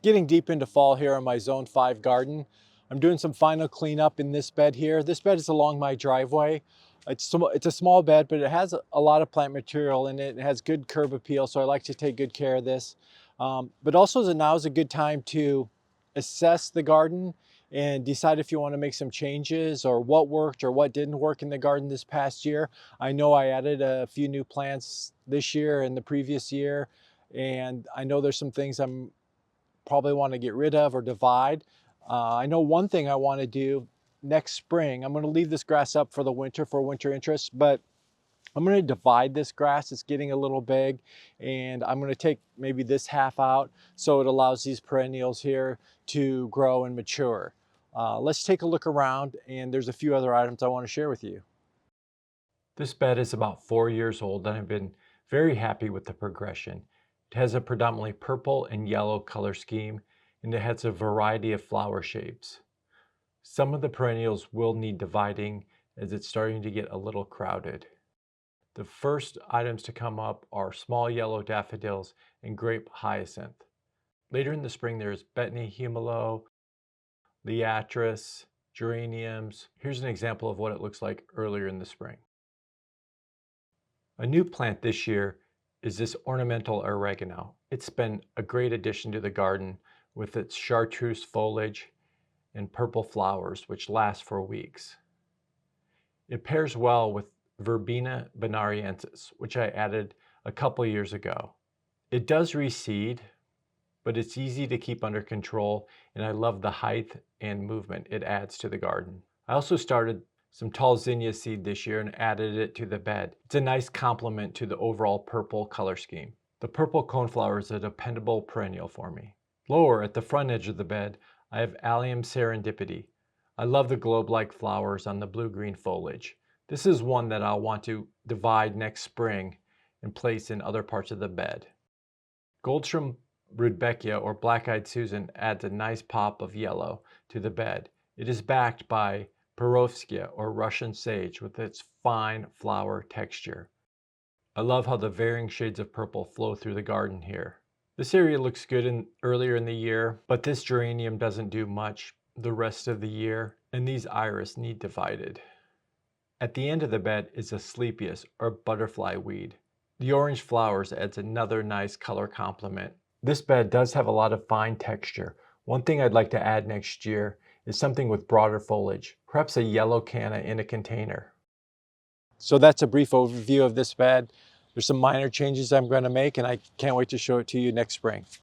getting deep into fall here on my Zone 5 garden. I'm doing some final cleanup in this bed here. This bed is along my driveway. It's a small bed, but it has a lot of plant material in it. It has good curb appeal, so I like to take good care of this. But also now is a good time to assess the garden and decide if you want to make some changes or what worked or what didn't work in the garden this past year. I know I added a few new plants this year and the previous year, and I know there's some things I'm probably want to get rid of or divide. I know one thing I want to do next spring. I'm going to leave this grass up for the winter for winter interest, but I'm going to divide this grass. It's getting a little big, and I'm going to take maybe this half out so it allows these perennials here to grow and mature. Let's take a look around, and there's a few other items I want to share with you. This bed is about 4 years old, and I've been very happy with the progression. It has a predominantly purple and yellow color scheme, and it has a variety of flower shapes. Some of the perennials will need dividing as it's starting to get a little crowded. The first items to come up are small yellow daffodils and grape hyacinth. Later in the spring there's betony humalo, liatris, geraniums. Here's an example of what it looks like earlier in the spring. A new plant this year is this ornamental oregano. It's been a great addition to the garden with its chartreuse foliage and purple flowers which last for weeks. It pairs well with Verbena bonariensis, which I added a couple years ago. It does reseed, but it's easy to keep under control, and I love the height and movement it adds to the garden. I also started some tall zinnia seed this year and added it to the bed. It's a nice complement to the overall purple color scheme. The purple coneflower is a dependable perennial for me. Lower at the front edge of the bed, I have Alium Serendipity. I love the globe-like flowers on the blue-green foliage. This is one that I'll want to divide next spring and place in other parts of the bed. Goldstrom Rudbeckia or Black-eyed Susan adds a nice pop of yellow to the bed. It is backed by Perovskia or Russian sage with its fine flower texture. I love how the varying shades of purple flow through the garden here. This area looks good earlier in the year, but this geranium doesn't do much the rest of the year, and these iris need divided. At the end of the bed is Asclepias or butterfly weed. The orange flowers adds another nice color complement. This bed does have a lot of fine texture. One thing I'd like to add next year is something with broader foliage, perhaps a yellow canna in a container. So that's a brief overview of this bed. There's some minor changes I'm going to make, and I can't wait to show it to you next spring.